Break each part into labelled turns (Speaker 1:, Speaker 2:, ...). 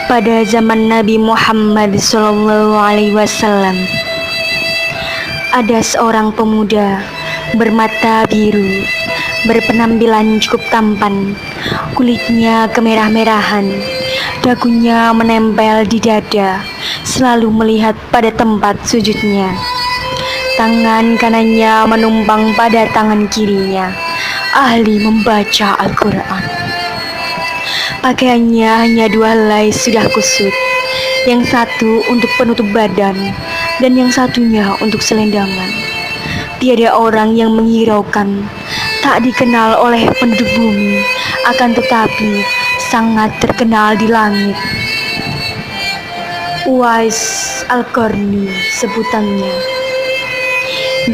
Speaker 1: pada zaman Nabi Muhammad SAW, ada seorang pemuda bermata biru, berpenampilan cukup tampan, kulitnya kemerah-merahan, dagunya menempel di dada, selalu melihat pada tempat sujudnya. Tangan kanannya menumpang pada tangan kirinya, ahli membaca Al-Quran. Pakaiannya hanya dua helai sudah kusut, yang satu untuk penutup badan dan yang satunya untuk selendangan. Tiada orang yang menghiraukan, tak dikenal oleh penduduk bumi, akan tetapi sangat terkenal di langit. Uwais Al-Qarni sebutannya.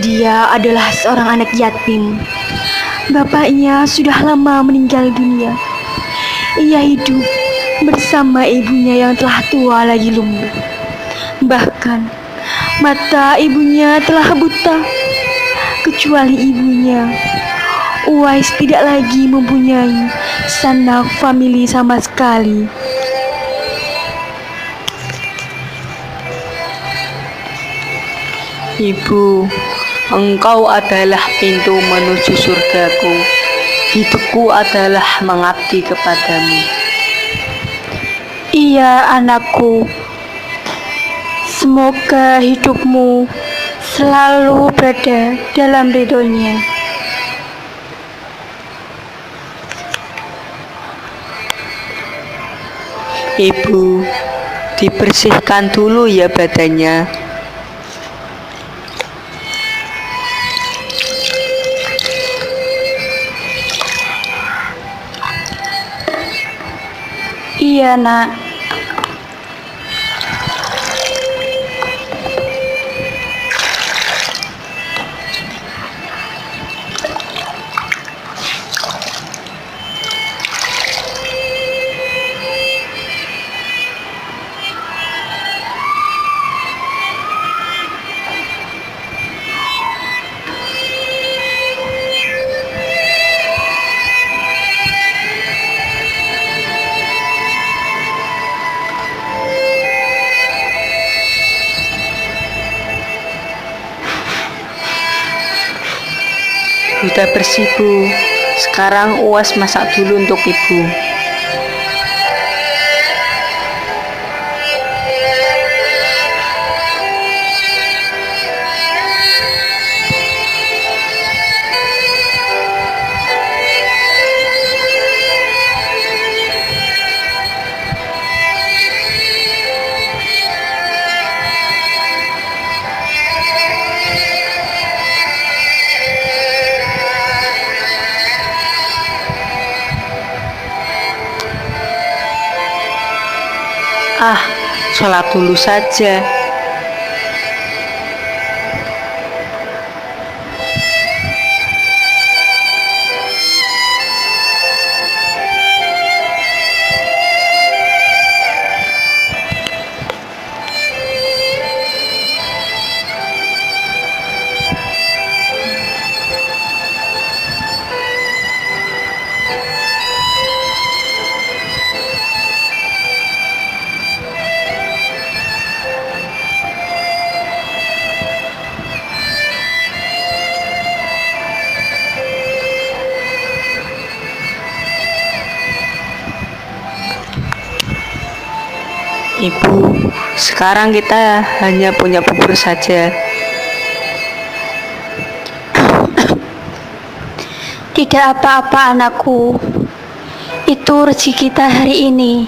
Speaker 1: Dia adalah seorang anak yatim. Bapaknya sudah lama meninggal dunia. Ia hidup bersama ibunya yang telah tua lagi lumpuh. Bahkan mata ibunya telah buta. Kecuali ibunya, Uwais tidak lagi mempunyai sanak famili sama sekali.
Speaker 2: Ibu, engkau adalah pintu menuju surgaku. Hidupku adalah mengabdi kepadamu.
Speaker 1: Iya anakku, semoga hidupmu selalu berada dalam ridhonya.
Speaker 2: Ibu, dibersihkan dulu ya badannya.
Speaker 1: Iya nak.
Speaker 2: Sudah bersih, Bu. Sekarang Uwas masak dulu untuk Ibu. Sholat dulu saja. Ibu, sekarang kita hanya punya bubur saja.
Speaker 1: Tidak apa-apa anakku, itu rezeki kita hari ini.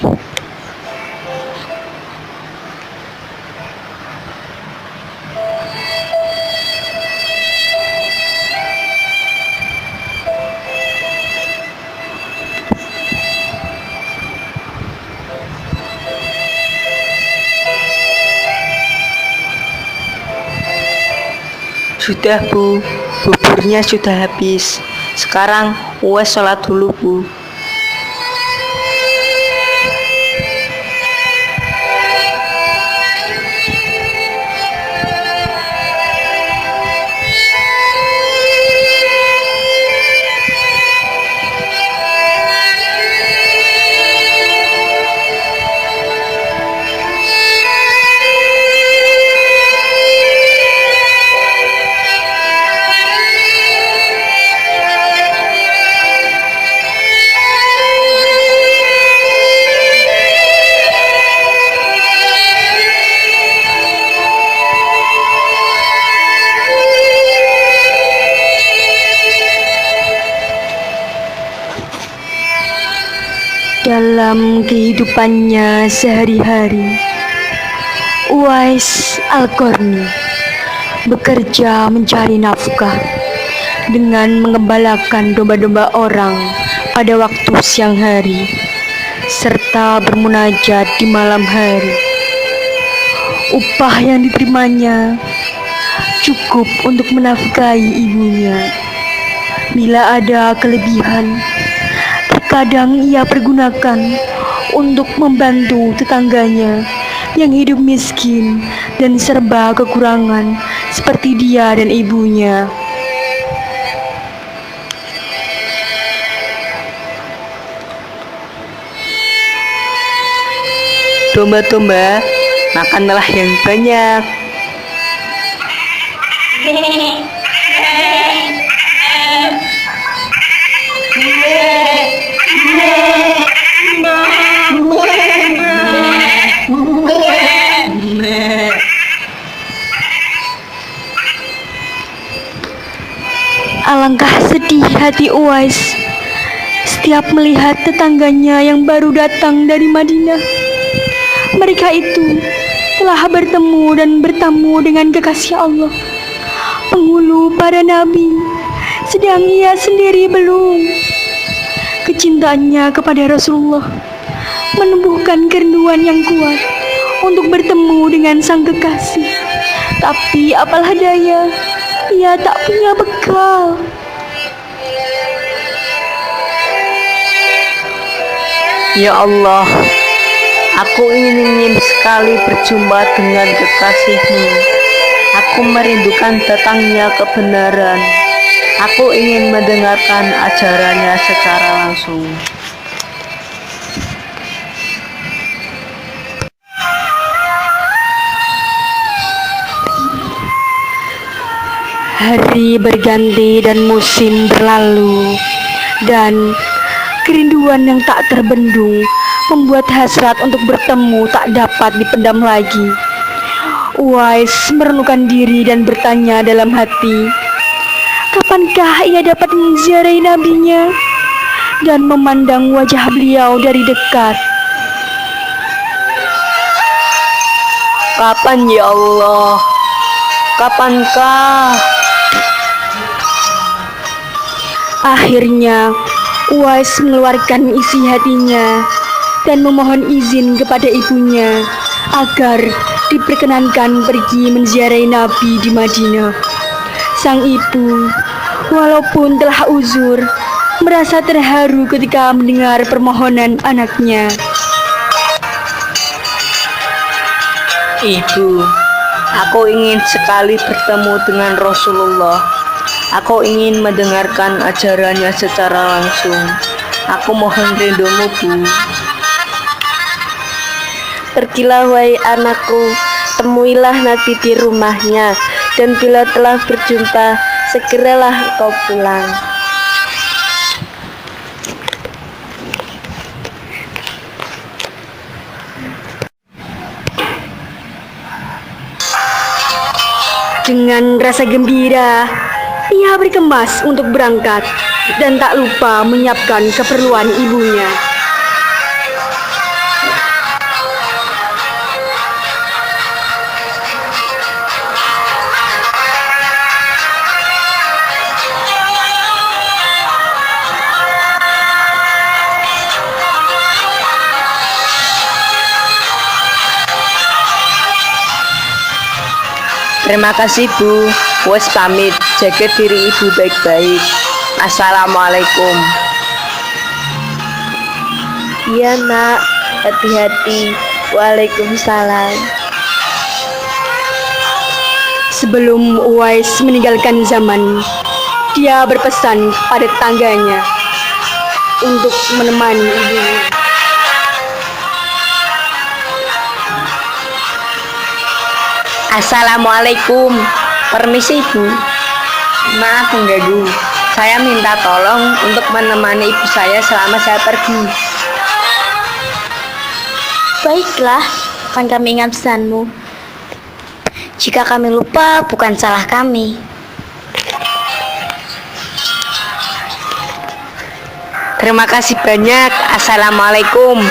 Speaker 2: Sudah, Bu, buburnya sudah habis. Sekarang Uwas sholat dulu, Bu.
Speaker 1: Dalam kehidupannya sehari-hari, Uwais Al-Qarni bekerja mencari nafkah dengan mengembalakan domba-domba orang pada waktu siang hari, serta bermunajat di malam hari. Upah yang diterimanya cukup untuk menafkahi ibunya. Bila ada kelebihan, terkadang ia pergunakan untuk membantu tetangganya yang hidup miskin dan serba kekurangan seperti dia dan ibunya.
Speaker 2: Domba-domba, makanlah yang banyak.
Speaker 1: Alangkah sedih hati Uwais setiap melihat tetangganya yang baru datang dari Madinah. Mereka itu telah bertemu dan bertamu dengan kekasih Allah, penghulu para nabi, sedang ia sendiri belum. Kecintaannya kepada Rasulullah menumbuhkan kerinduan yang kuat untuk bertemu dengan sang kekasih. Tapi apalah daya, ia tak punya bekal.
Speaker 2: Ya Allah, aku ingin sekali berjumpa dengan kekasihmu. Aku merindukan datangnya kebenaran. Aku ingin mendengarkan ajarannya secara langsung.
Speaker 1: Hari berganti dan musim berlalu, dan kerinduan yang tak terbendung membuat hasrat untuk bertemu tak dapat dipendam lagi. Uwais merenungkan diri dan bertanya dalam hati, kapankah ia dapat menziarahi nabinya dan memandang wajah beliau dari dekat?
Speaker 2: Kapan ya Allah? Kapankah?
Speaker 1: Akhirnya Uwais mengeluarkan isi hatinya dan memohon izin kepada ibunya agar diperkenankan pergi menziarahi Nabi di Madinah. Sang ibu, walaupun telah uzur, merasa terharu ketika mendengar permohonan anaknya.
Speaker 2: Ibu, aku ingin sekali bertemu dengan Rasulullah. Aku ingin mendengarkan ajarannya secara langsung. Aku mohon rindumu, Bu.
Speaker 3: Pergilah wahai anakku, temuilah Nabi di rumahnya, dan bila telah berjumpa, segeralah engkau pulang.
Speaker 1: Dengan rasa gembira, ia berkemas untuk berangkat dan tak lupa menyiapkan keperluan ibunya.
Speaker 2: Terima kasih, Bu. Wes pamit, jaga diri ibu baik-baik. Assalamualaikum.
Speaker 3: Iya nak, hati-hati. Waalaikumsalam.
Speaker 1: Sebelum Uwais meninggalkan zaman, dia berpesan pada tetangganya untuk menemani ibunya.
Speaker 2: Assalamualaikum. Permisi, Bu. Maaf mengganggu. Saya minta tolong untuk menemani ibu saya selama saya pergi.
Speaker 3: Baiklah, akan kami ingat pesanmu. Jika kami lupa, bukan salah kami.
Speaker 2: Terima kasih banyak. Assalamualaikum.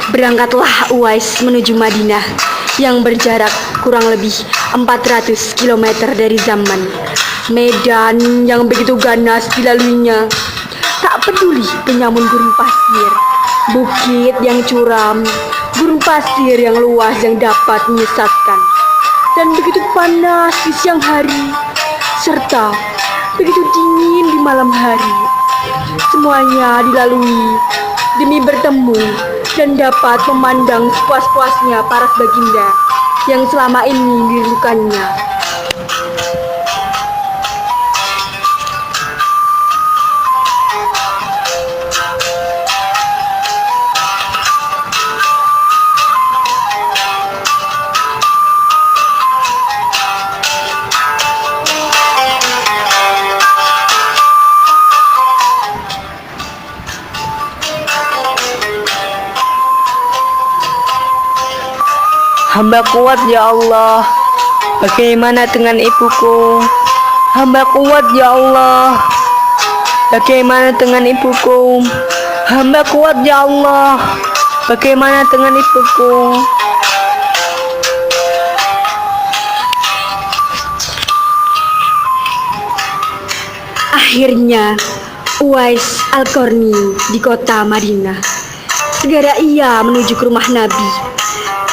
Speaker 1: Berangkatlah Uwais menuju Madinah yang berjarak kurang lebih 400 km dari Zaman. Medan yang begitu ganas dilaluinya. Tak peduli penyamun gurun pasir, bukit yang curam, gurun pasir yang luas yang dapat menyesatkan, dan begitu panas di siang hari, serta begitu dingin di malam hari. Semuanya dilalui demi bertemu dan dapat memandang sepuas-puasnya paras baginda yang selama ini dirindukannya.
Speaker 2: Hamba kuat ya Allah. Bagaimana dengan ibuku? Hamba kuat ya Allah. Bagaimana dengan ibuku? Hamba kuat ya Allah. Bagaimana dengan ibuku?
Speaker 1: Akhirnya Uwais Al-Qarni di kota Madinah. Segera ia menuju ke rumah Nabi.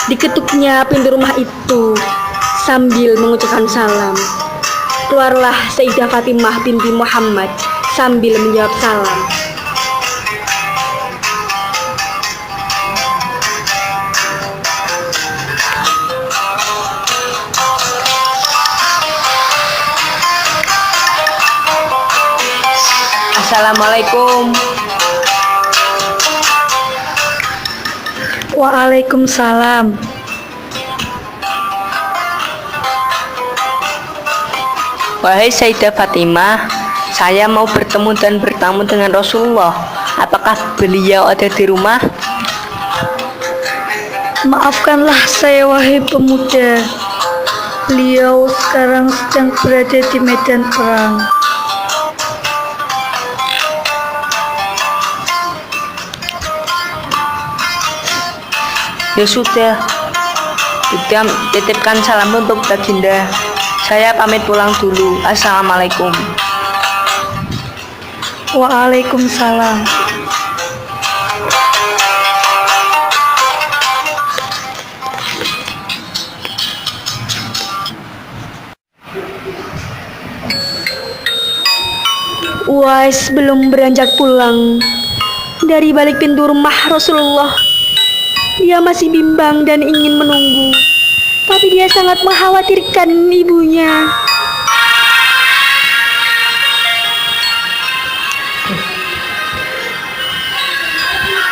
Speaker 1: Diketuknya pintu rumah itu sambil mengucapkan salam. Keluarlah Sayyidah Fatimah binti Muhammad sambil menjawab salam.
Speaker 2: Assalamualaikum.
Speaker 1: Waalaikumsalam.
Speaker 2: Wahai Sayyidah Fatimah, saya mau bertemu dan bertamu dengan Rasulullah. Apakah beliau ada di rumah?
Speaker 1: Maafkanlah saya wahai pemuda. Beliau sekarang sedang berada di medan perang.
Speaker 2: Ya sudah, titipkan salam untuk baginda. Saya pamit pulang dulu. Assalamualaikum.
Speaker 1: Waalaikumsalam. Uwais belum beranjak pulang dari balik pintu rumah Rasulullah. Dia masih bimbang dan ingin menunggu, tapi dia sangat mengkhawatirkan ibunya.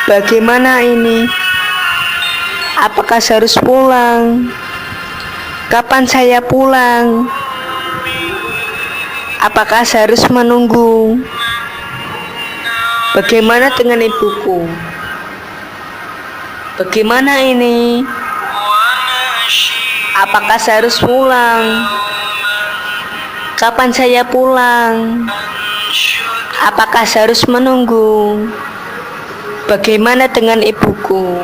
Speaker 2: Bagaimana ini? Apakah saya harus pulang? Kapan saya pulang? Apakah saya harus menunggu? Bagaimana dengan ibuku? Bagaimana ini? Apakah saya harus pulang? Kapan saya pulang? Apakah saya harus menunggu? Bagaimana dengan ibuku?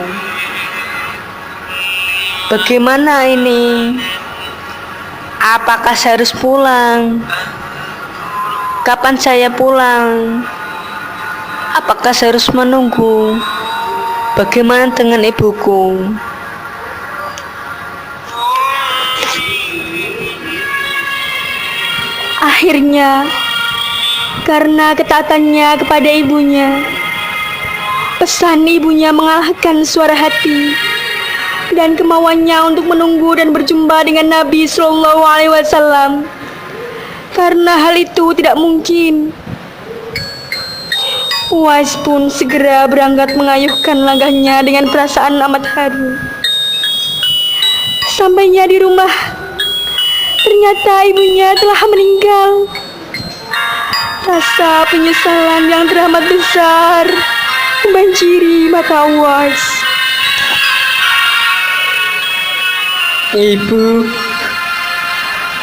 Speaker 2: Bagaimana ini? Apakah saya harus pulang? Kapan saya pulang? Apakah saya harus menunggu? Bagaimana dengan ibuku?
Speaker 1: Akhirnya, karena ketaatannya kepada ibunya, pesan ibunya mengalahkan suara hati dan kemauannya untuk menunggu dan berjumpa dengan Nabi Shallallahu Alaihi Wasallam. Karena hal itu tidak mungkin, Uwais pun segera berangkat mengayuhkan langkahnya dengan perasaan amat haru. Sampainya di rumah, ternyata ibunya telah meninggal. Rasa penyesalan yang teramat besar membanjiri mata Uwais.
Speaker 2: Ibu,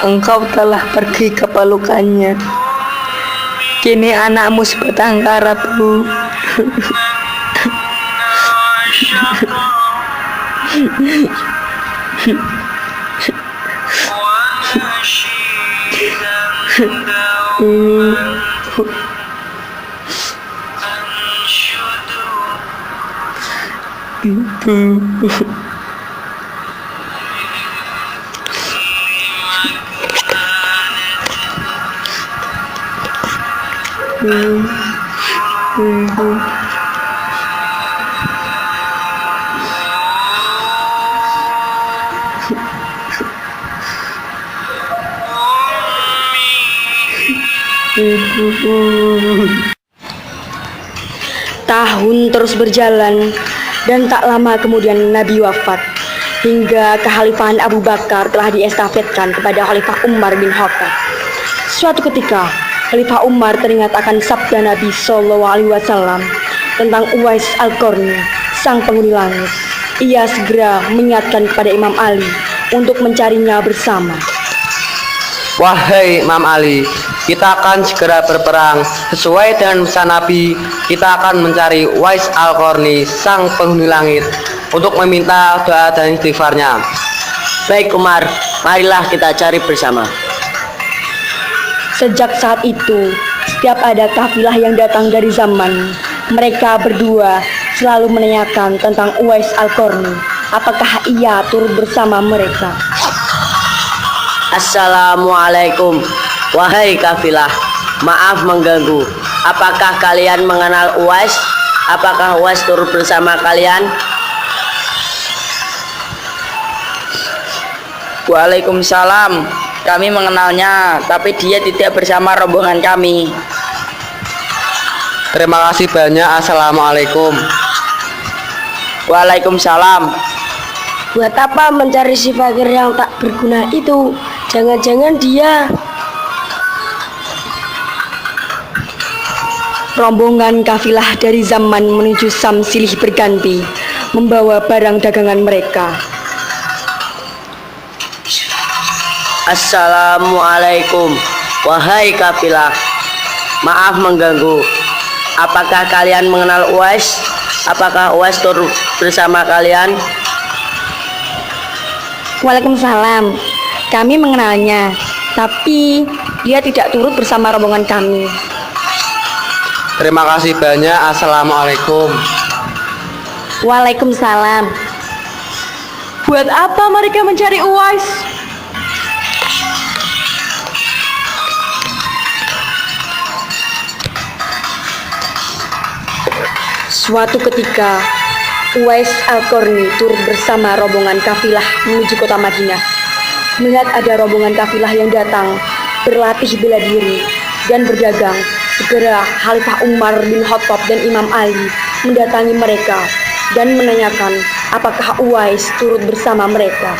Speaker 2: engkau telah pergi ke pelukannya. Kini anakmu sebatang kara, Bu.
Speaker 1: Tahun terus berjalan dan tak lama kemudian Nabi wafat, hingga kekhalifahan Abu Bakar telah diestafetkan kepada Khalifah Umar bin Khattab. Suatu ketika Khalifah Umar teringat akan sabda Nabi SAW tentang Uwais Al-Qarni, sang penghuni langit. Ia segera mengingatkan kepada Imam Ali untuk mencarinya bersama.
Speaker 4: Wahai Imam Ali, kita akan segera berperang. Sesuai dengan pesan Nabi, kita akan mencari Uwais Al-Qarni, sang penghuni langit, untuk meminta doa dan istighfarnya.
Speaker 2: Baik Umar, marilah kita cari bersama.
Speaker 1: Sejak saat itu, setiap ada kafilah yang datang dari zaman, mereka berdua selalu menanyakan tentang Uwais Al-Qarni, apakah ia turut bersama mereka.
Speaker 2: Assalamualaikum, wahai kafilah. Maaf mengganggu. Apakah kalian mengenal Uwais? Apakah Uwais turut bersama kalian?
Speaker 5: Waalaikumsalam. Kami mengenalnya, tapi dia tidak bersama rombongan kami.
Speaker 4: Terima kasih banyak. Assalamualaikum.
Speaker 5: Waalaikumsalam.
Speaker 3: Buat apa mencari si fakir yang tak berguna itu? Jangan-jangan dia.
Speaker 1: Rombongan kafilah dari zaman menuju Sam silih berganti, membawa barang dagangan mereka.
Speaker 2: Assalamualaikum, wahai kafilah. Maaf mengganggu. Apakah kalian mengenal Uwais? Apakah Uwais turut bersama kalian?
Speaker 1: Waalaikumsalam. Kami mengenalnya, tapi dia tidak turut bersama rombongan kami.
Speaker 4: Terima kasih banyak. Assalamualaikum.
Speaker 1: Waalaikumsalam. Buat apa mereka mencari Uwais? Suatu ketika, Uwais Al-Qarni turut bersama rombongan kafilah menuju kota Madinah. Melihat ada rombongan kafilah yang datang berlatih bela diri dan berdagang, segera Khalifah Umar bin Khattab dan Imam Ali mendatangi mereka dan menanyakan apakah Uwais turut bersama mereka.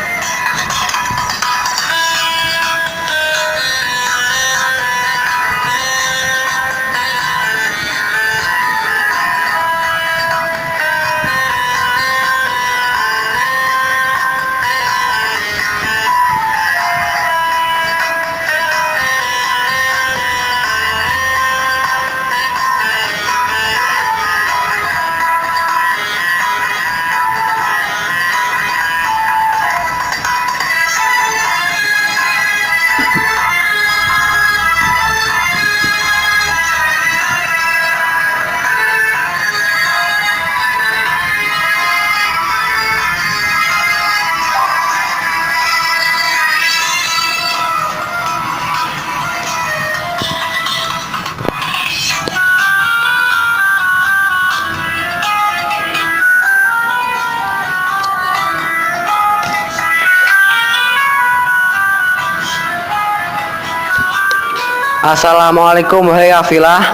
Speaker 4: Assalamualaikum, wahai kafilah.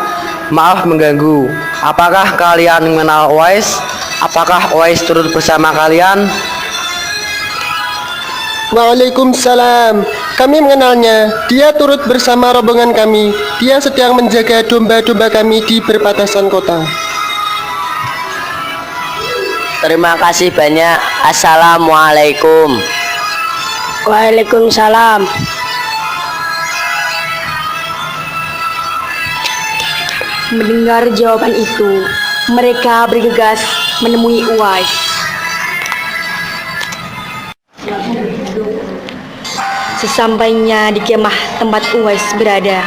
Speaker 4: Maaf mengganggu. Apakah kalian mengenal Uwais? Apakah Uwais turut bersama kalian?
Speaker 6: Waalaikumsalam. Kami mengenalnya. Dia turut bersama rombongan kami. Dia sedang menjaga domba-domba kami di perbatasan kota.
Speaker 2: Terima kasih banyak. Assalamualaikum.
Speaker 3: Waalaikumsalam.
Speaker 1: Mendengar jawaban itu, mereka bergegas menemui Uwais. Sesampainya di kemah tempat Uwais berada,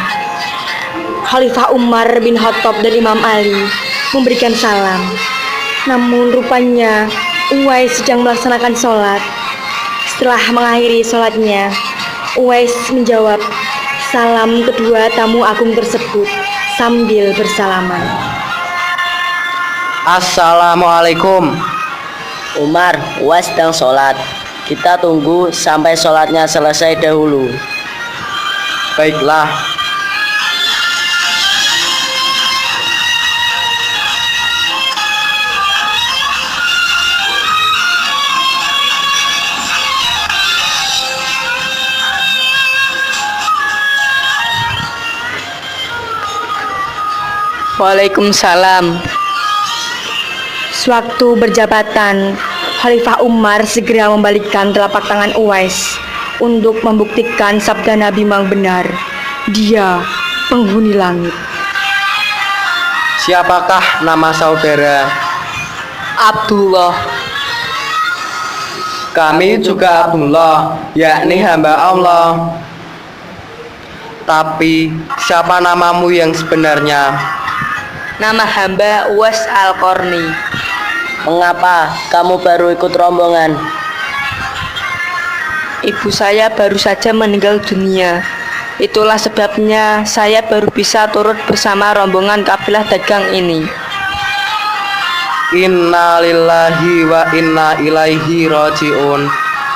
Speaker 1: Khalifah Umar bin Khattab dan Imam Ali memberikan salam. Namun rupanya Uwais sedang melaksanakan sholat. Setelah mengakhiri sholatnya, Uwais menjawab salam kedua tamu agung tersebut sambil bersalaman.
Speaker 4: Assalamualaikum.
Speaker 5: Umar, Uwais sedang sholat. Kita tunggu sampai sholatnya selesai dahulu.
Speaker 4: Baiklah.
Speaker 2: Waalaikumsalam.
Speaker 1: Sewaktu berjabatan, Khalifah Umar segera membalikkan telapak tangan Uwais untuk membuktikan sabda Nabi memang benar. Dia penghuni langit.
Speaker 4: Siapakah nama saudara?
Speaker 2: Abdullah.
Speaker 4: Kami juga Abdullah, yakni hamba Allah. Tapi siapa namamu yang sebenarnya?
Speaker 2: Nama hamba Uwais Al-Qarni.
Speaker 5: Mengapa kamu baru ikut rombongan?
Speaker 2: Ibu saya baru saja meninggal dunia. Itulah sebabnya saya baru bisa turut bersama rombongan kafilah dagang ini.
Speaker 4: Inna lillahi wa inna ilaihi raji'un.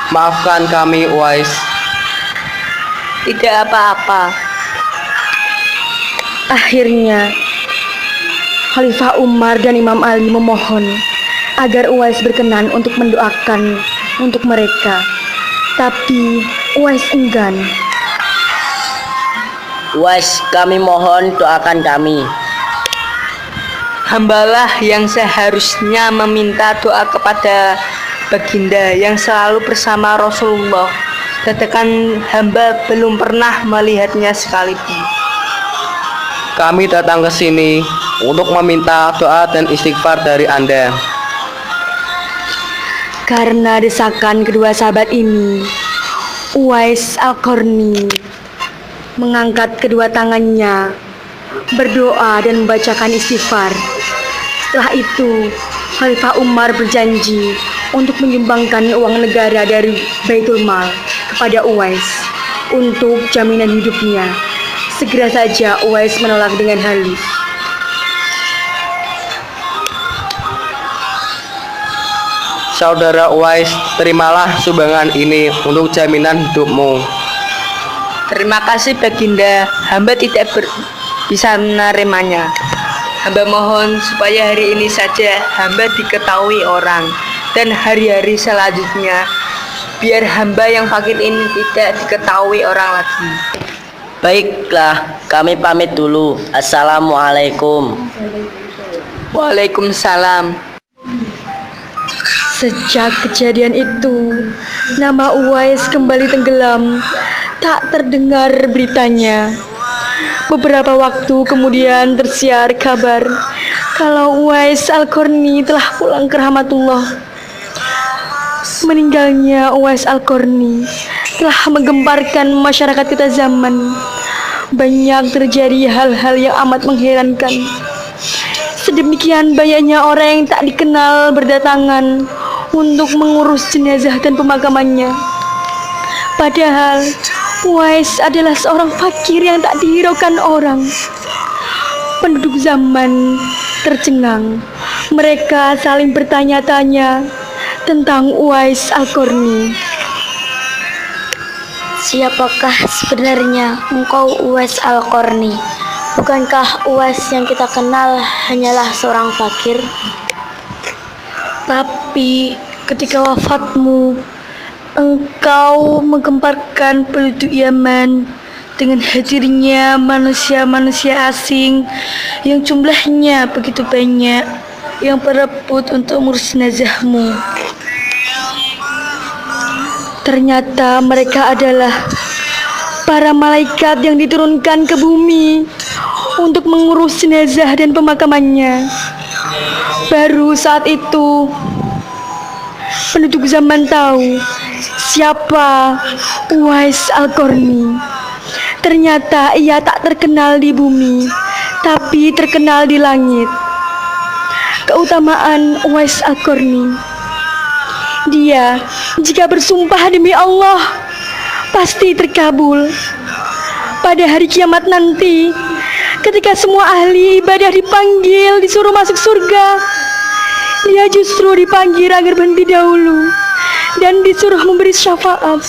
Speaker 4: Maafkan kami, Uwais.
Speaker 2: Tidak apa-apa.
Speaker 1: Akhirnya, Khalifah Umar dan Imam Ali memohon agar Uwais berkenan untuk mendoakan untuk mereka. Tapi Uwais enggan.
Speaker 5: Uwais, kami mohon doakan kami.
Speaker 2: Hambalah yang seharusnya meminta doa kepada baginda yang selalu bersama Rasulullah. Sedangkan hamba belum pernah melihatnya sekalipun.
Speaker 4: Kami datang ke sini untuk meminta doa dan istighfar dari Anda.
Speaker 1: Karena desakan kedua sahabat ini, Uwais Al-Qarni mengangkat kedua tangannya, berdoa dan membacakan istighfar. Setelah itu, Khalifah Umar berjanji untuk menyumbangkan uang negara dari Baitul Mal kepada Uwais untuk jaminan hidupnya. Segera saja Uwais menolak dengan halus.
Speaker 4: Saudara Uwais, terimalah sumbangan ini untuk jaminan hidupmu.
Speaker 2: Terima kasih baginda, hamba tidak bisa menerimanya. Hamba mohon supaya hari ini saja hamba diketahui orang, dan hari-hari selanjutnya biar hamba yang fakir ini tidak diketahui orang lagi.
Speaker 5: Baiklah, kami pamit dulu. Assalamualaikum.
Speaker 2: Waalaikumsalam.
Speaker 1: Sejak kejadian itu, nama Uwais kembali tenggelam, tak terdengar beritanya. Beberapa waktu kemudian tersiar kabar kalau Uwais Al-Qarni telah pulang ke rahmatullah. Meninggalnya Uwais Al-Qarni telah menggemparkan masyarakat kita zaman. Banyak terjadi hal-hal yang amat mengherankan. Sedemikian banyaknya orang yang tak dikenal berdatangan untuk mengurus jenazah dan pemakamannya. Padahal Uwais adalah seorang fakir yang tak dihiraukan orang. Penduduk zaman tercengang. Mereka saling bertanya-tanya tentang Uwais Al-Qarni.
Speaker 3: Siapakah sebenarnya engkau Uwais Al-Qarni? Bukankah Uwais yang kita kenal hanyalah seorang fakir?
Speaker 1: Tapi ketika wafatmu, engkau menggemparkan penduduk Yaman dengan hadirnya manusia-manusia asing yang jumlahnya begitu banyak yang berebut untuk mengurus jenazahmu. Ternyata mereka adalah para malaikat yang diturunkan ke bumi untuk mengurus jenazah dan pemakamannya. Baru saat itu penduduk zaman tahu siapa Uwais Al-Qarni. Ternyata ia tak terkenal di bumi, tapi terkenal di langit. Keutamaan Uwais Al-Qarni, dia jika bersumpah demi Allah pasti terkabul. Pada hari kiamat nanti, ketika semua ahli ibadah dipanggil disuruh masuk surga, dia justru dipanggil agar berhenti dahulu dan disuruh memberi syafaat.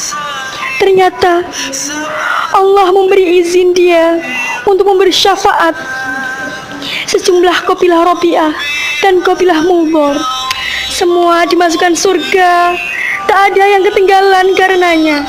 Speaker 1: Ternyata Allah memberi izin dia untuk memberi syafaat. Sejumlah kabilah Rabi'ah dan kabilah Mudhar semua dimasukkan surga, tak ada yang ketinggalan karenanya.